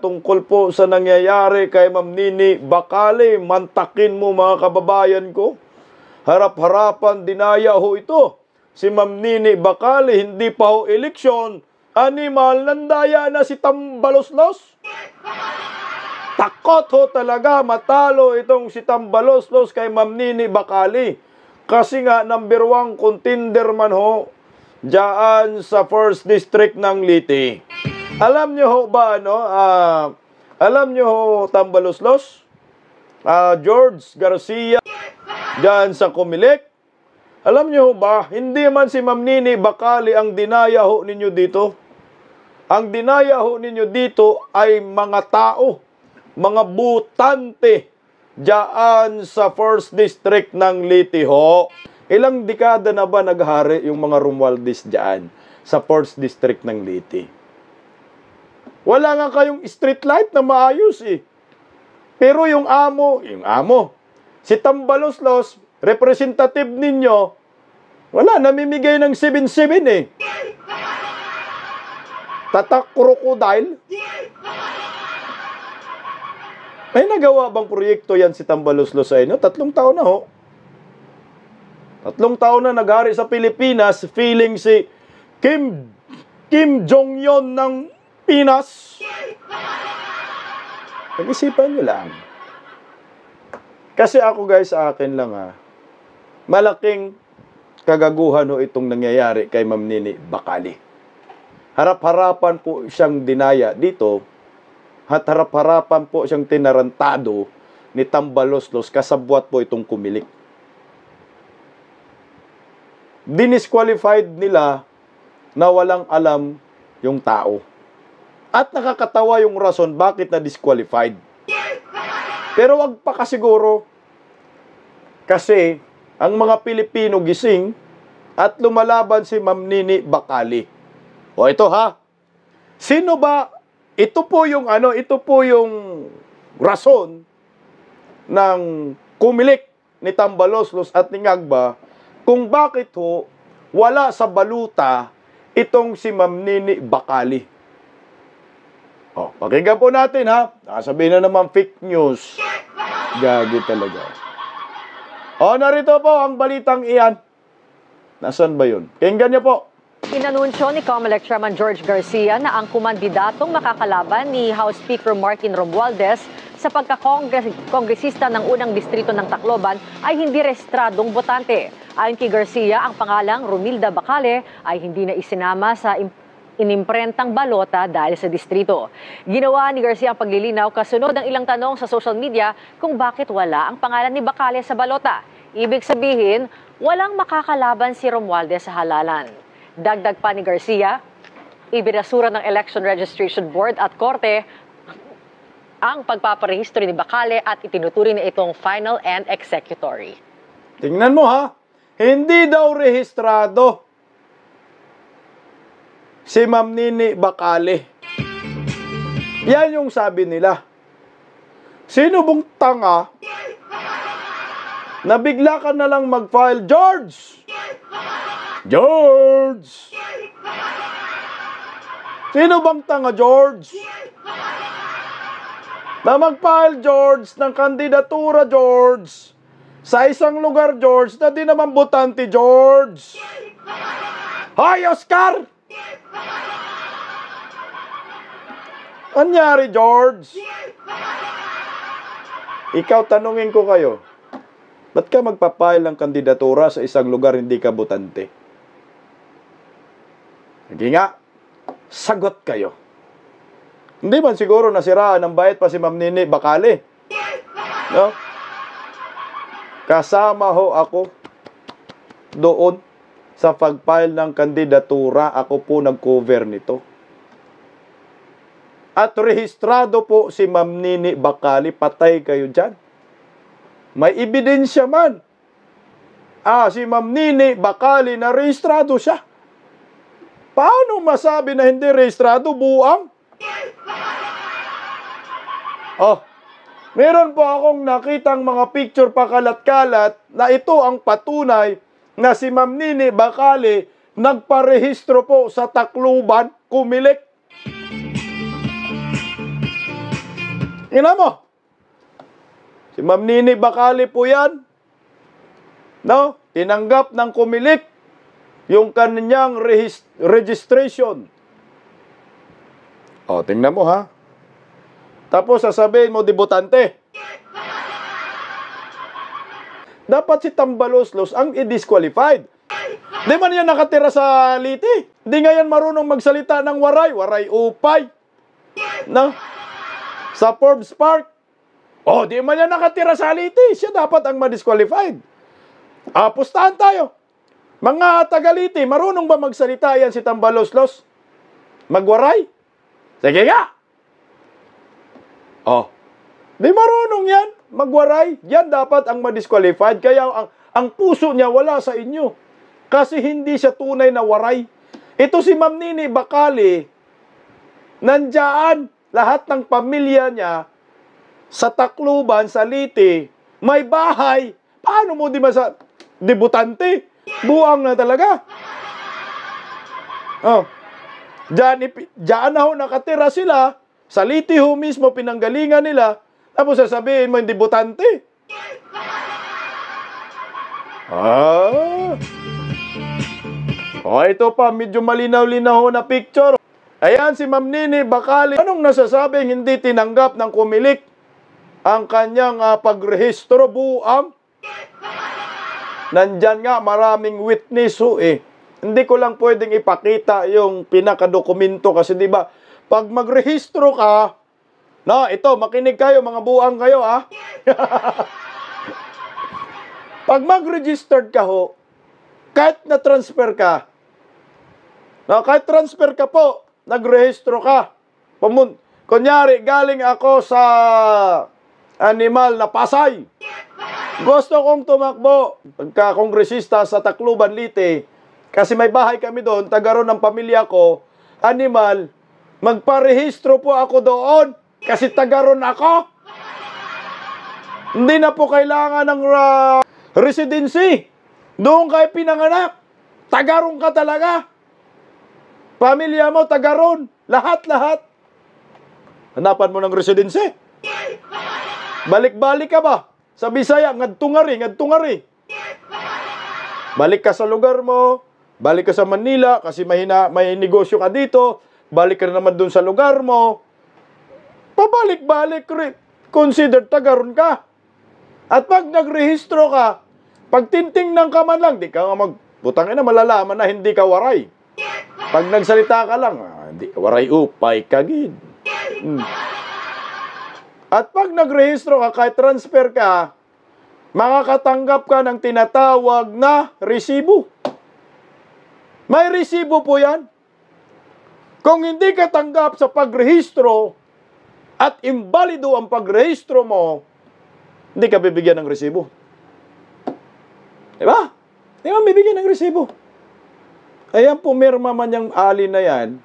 tungkol po sa nangyayari kay Ma'am Nini Bacali. Mantakin mo mga kababayan ko. Harap-harapan dinaya ho ito. Si Ma'am Nini Bacali, hindi pa ho eleksyon. Animal, nandaya na si Tambaloslos. Takot ho talaga matalo itong si Tambaloslos kay Ma'am Nini Bacali. Kasi nga, number 1 contender man ho diyan sa 1st District ng Liti. Alam nyo ho ba, alam nyo ho, Tambaloslos? George Garcia, diyan sa Comelec. Alam nyo ho ba, hindi man si Ma'am Nini Bacali ang dinaya ho ninyo dito. Ang dinaya ho ninyo dito ay mga tao, mga butante, diyan sa 1st District ng Liti ho. Ilang dekada na ba naghari yung mga Romualdez diyan sa 1st District ng Liti? Wala nga kayong street light na maayos eh. Pero yung amo, si Tambaloslos, representative ninyo, wala, namimigay ng 7-7 eh. Tatak crocodile. May nagawa bang proyekto yan si Tambaloslos sa inyo? 3 taon na ho. 3 taon na naghari sa Pilipinas, feeling si Kim Jong-un ng Pinas. Pag-isipan nyo lang. Kasi ako guys, sa akin lang malaking kagaguhan ho itong nangyayari kay Ma'am Nini Bacali. Harap-harapan po siyang dinaya dito at harap-harapan po siyang tinarantado ni Tambaloslos kasabwat po itong Comelec. Dinisqualified nila na walang alam yung tao. At nakakatawa yung rason bakit na disqualified. Pero wag pa kasiguro. Kasi ang mga Pilipino gising at lumalaban si Ma'am Nini Bacali. O ito sino ba? Ito po yung rason ng Comelec ni Tambaloslos at ni Ngagba kung bakit ho wala sa baluta itong si Ma'am Nini Bacali. Pakinggan po natin Nakasabihin na naman fake news. Gagi talaga. Narito po ang balitang iyan. Nasaan ba yun? Pakinggan niyo po. Inanunsyo ni COMELEC Chairman George Garcia na ang kumandidatong makakalaban ni House Speaker Martin Romualdez sa pagkakongresista ng unang distrito ng Tacloban ay hindi rehistradong botante. Ayon kay Garcia, ang pangalang Romilda Bacali ay hindi na isinama sa inimprentang balota dahil sa distrito. Ginawa ni Garcia ang paglilinaw kasunod ng ilang tanong sa social media kung bakit wala ang pangalan ni Bacali sa balota. Ibig sabihin, walang makakalaban si Romualdez sa halalan. Dagdag pa ni Garcia, ibinasura ng Election Registration Board at Korte ang pagpaparehistro ni Bacali at itinuturing na itong final and executory. Tingnan mo hindi daw rehistrado si Ma'am Nini Bacali. Yan yung sabi nila. Sino bang tanga na bigla ka na lang mag-file, George? Sino bang tanga, George? Na mag-file, George, ng kandidatura, George, sa isang lugar, George, na di naman botante, George. Hoy, Oscar! Anyari, George? Ikaw, tanungin ko kayo, ba't ka magpapile ng kandidatura sa isang lugar hindi ka botante? Hindi nga, sagot kayo. Hindi man siguro nasiraan ng bayad pa si Ma'am Nini Bacali. No? Kasama ho ako doon sa pag-file ng kandidatura. Ako po nag-cover nito. At rehistrado po si Ma'am Nini Bacali. Patay kayo dyan. May ebidensya man. Si Ma'am Nini Bacali na rehistrado siya. Paano masabi na hindi rehistrado? Buang? Meron po akong nakitang mga picture pakalat-kalat na ito ang patunay na si Ma'am Nini Bacali nagparehistro po sa Tacloban, Comelec. Tingnan mo. Si Ma'am Nini Bacali po yan. No? Tinanggap ng Comelec yung kanyang registration. O, tingnan mo ha. Tapos sasabihin mo, debutante. Dapat si Tambaloslos ang i-disqualified. Di man yan nakatira sa Liti. Di nga yan marunong magsalita ng waray. Waray upay. No? Sa Forbes Park. Oh, di man yan nakatira sa Liti. Siya dapat ang ma-disqualified. Pustahan tayo. Mga taga-Liti, marunong ba magsalita yan si Tambaloslos? Magwaray? Sige nga. Oh, di marunong yan. Magwaray. Yan dapat ang ma-disqualified. Kaya ang puso niya wala sa inyo. Kasi hindi siya tunay na waray. Ito si Ma'am Nini Bacali, nandyan lahat ng pamilya niya sa Tacloban, sa Liti, may bahay. Paano mo di masa debutante? Buang na talaga. Oh. Diyan na ho nakatira sila. Sa Liti ho mismo pinanggalingan nila. Tapos sasabihin mo yung debutante. Ito pa, medyo malinaw-linaw na picture. Ayan si Ma'am Nini Bacali. Anong nasasabing hindi tinanggap ng Comelec ang kanyang pagrehistro buang? Nandyan nga maraming witness ho eh. Hindi ko lang pwedeng ipakita yung pinakadokumento kasi di ba pag magrehistro ka, no, ito, makinig kayo, mga buang kayo, ha? Pag mag-registered ka ho, kahit na-transfer ka, no, kahit transfer ka po, nagrehistro ka, kunyari, galing ako sa animal na Pasay, gusto kong tumakbo, pagka-kongresista sa Tacloban, Liti, kasi may bahay kami doon, taga ron ng pamilya ko, animal, magparehistro po ako doon, kasi taga ron ako. Hindi na po kailangan ng residency. Doon kayo pinanganak. Taga ron ka talaga. Pamilya mo, taga ron. Lahat-lahat. Hanapan mo ng residency. Balik-balik ka ba? Sa Bisaya, ngadtungari. Balik ka sa lugar mo. Balik ka sa Manila kasi may negosyo ka dito. Balik ka na naman dun sa lugar mo. Pabalik-balik, considered tagaron ka. At pag nagrehistro ka, pag tintingnan ka man lang, di ka nga magbutangin na malalaman na hindi ka waray. Pag nagsalita ka lang, hindi waray upay kagid. At pag nagrehistro ka, kahit transfer ka, makakatanggap ka ng tinatawag na resibo. May resibo po yan. Kung hindi ka tanggap sa pagrehistro at imbalido ang pagrehistro mo, hindi ka bibigyan ng resibo. Diba? Di ba bibigyan ng resibo? Ayan, pumirma man yung alin na yan,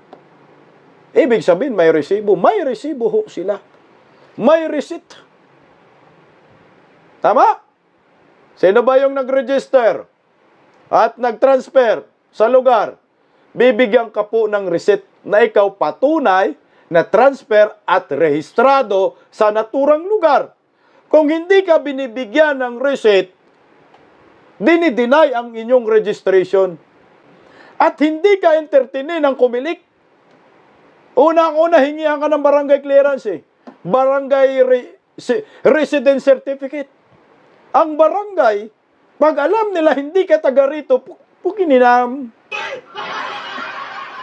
ibig sabihin may resibo. May resibo ho sila. May receipt. Tama? Sino ba yung nag-register at nag-transfer sa lugar? Bibigyan ka po ng receipt na ikaw patunay na transfer at rehistrado sa naturang lugar. Kung hindi ka binibigyan ng receipt, dinideny ang inyong registration. At hindi ka entertainin ng Comelec. Unang-una, hingihan ka ng barangay clearance eh. Barangay residence certificate. Ang barangay, pag alam nila hindi ka taga rito, pukininam.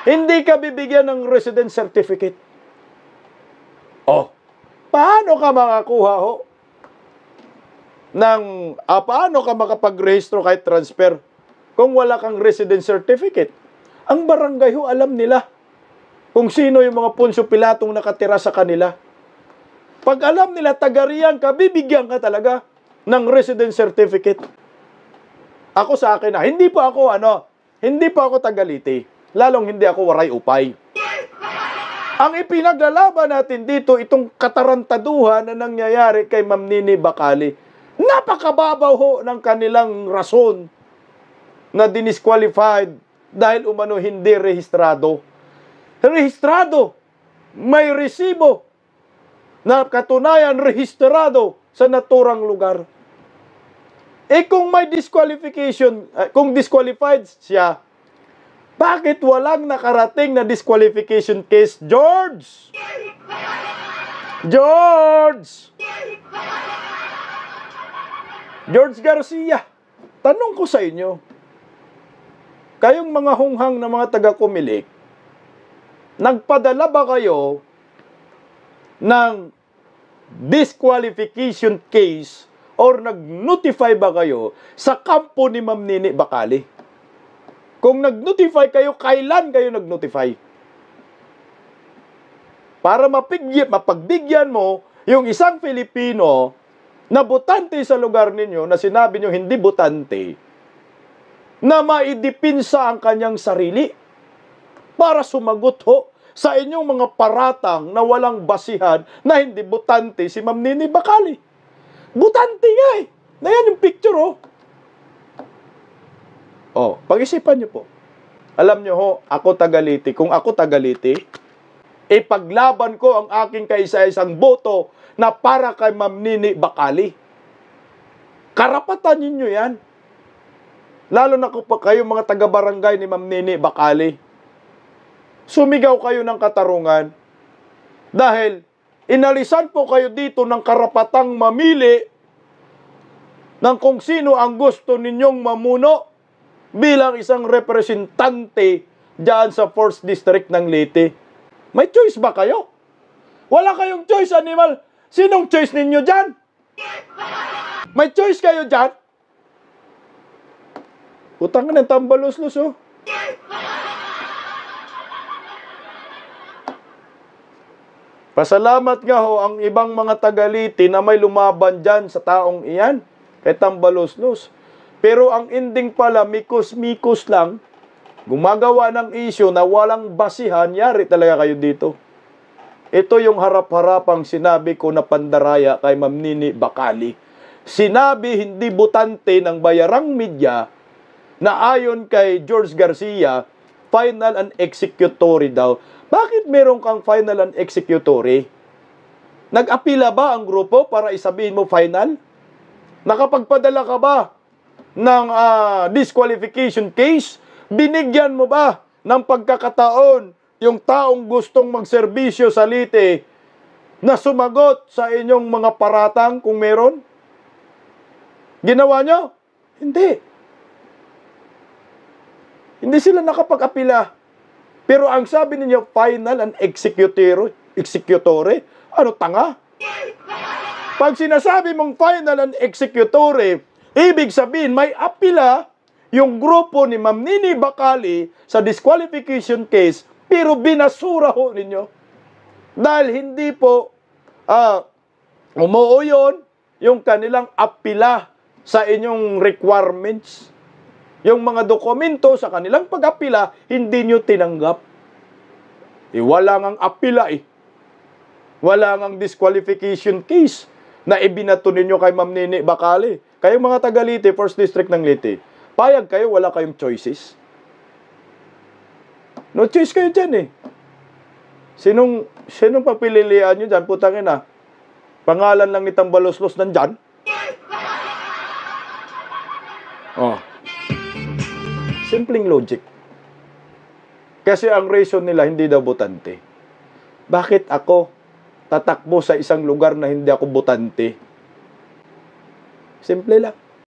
Hindi ka bibigyan ng residence certificate. Oh, paano ka makakuha ho? Paano ka makapagrehistro kahit transfer kung wala kang residence certificate? Ang barangay ho, alam nila kung sino yung mga Poncio Pilatong nakatira sa kanila. Pag alam nila taga-riyan ka, bibigyan ka talaga ng residence certificate. Ako sa akin hindi pa ako taga-Liti. Lalong hindi ako waray upay. Ang ipinaglalaban natin dito, itong katarantaduhan na nangyayari kay Ma'am Nini Bacali, napakababaw ho ng kanilang rason na disqualified dahil umano hindi rehistrado. Rehistrado, may resibo. na katunayan rehistrado sa naturang lugar. Kung may disqualification, kung disqualified siya, bakit walang nakarating na disqualification case, George? George Garcia, tanong ko sa inyo, kayong mga hunghang na mga taga-Comelec, nagpadala ba kayo ng disqualification case or nag-notify ba kayo sa kampo ni Ma'am Nini Bacali? Kung nag-notify kayo, kailan kayo nag-notify? Para mapagbigyan mo yung isang Pilipino na botante sa lugar ninyo, na sinabi nyo hindi botante, na maidipinsa ang kanyang sarili para sumagot ho sa inyong mga paratang na walang basihan na hindi botante si Ma'am Nini Bacali. Butante nga eh. Na yan yung picture, oh. Oh, pag-isipan nyo po. Alam nyo ho, ako taga-Liti. Kung ako taga-Liti, ipaglaban ko ang aking kaisa-isang boto na para kay Ma'am Nini Bacali. Karapatan ninyo yan. Lalo na kung kayo mga taga-barangay ni Ma'am Nini Bacali. Sumigaw kayo ng katarungan dahil inalisan po kayo dito ng karapatang mamili ng kung sino ang gusto ninyong mamuno bilang isang representante dyan sa 4th District ng Leyte. May choice ba kayo? Wala kayong choice, animal. Sinong choice ninyo dyan? May choice kayo dyan? Utang ka ng tambalos-los, oh. Pasalamat nga ho ang ibang mga taga-Liti na may lumaban dyan sa taong iyan. Kay tambalos-los. Pero ang ending pala, mikos-mikos lang, gumagawa ng issue na walang basihan, yari talaga kayo dito. Ito yung harap-harapang sinabi ko na pandaraya kay Ma'am Nini Bacali. Sinabi hindi butante ng bayarang media na ayon kay George Garcia, final and executory daw. Bakit meron kang final and executory? Nag-apila ba ang grupo para isabihin mo final? Nakapagpadala ka ba ng disqualification case? Binigyan mo ba ng pagkakataon yung taong gustong magserbisyo sa Leyte na sumagot sa inyong mga paratang kung meron? Ginawa nyo? Hindi. Hindi sila nakapag-apila. Pero ang sabi ninyo, final and executory, ano tanga? Pag sinasabi mong final and executory, ibig sabihin may apila yung grupo ni Ma'am Nini Bacali sa disqualification case, pero binasura ho ninyo. Dahil hindi po umuo yun yung kanilang apila sa inyong requirements. Yung mga dokumento sa kanilang pag-apila, hindi nyo tinanggap. Wala ngang apila eh. Wala ngang disqualification case na ibinato ninyo kay Ma'am Nini Bacali. Kayong mga taga-Leyte, 1st District ng Leyte, payag kayo, wala kayong choices. No choice kayo dyan eh. Sinong papililian nyo dyan? Putangin na. Pangalan lang ni Tambalos-los nandyan. Oh. Simpleng logic. Kasi ang reason nila, hindi daw botante. Bakit ako tatakbo sa isang lugar na hindi ako botante? Simple lang.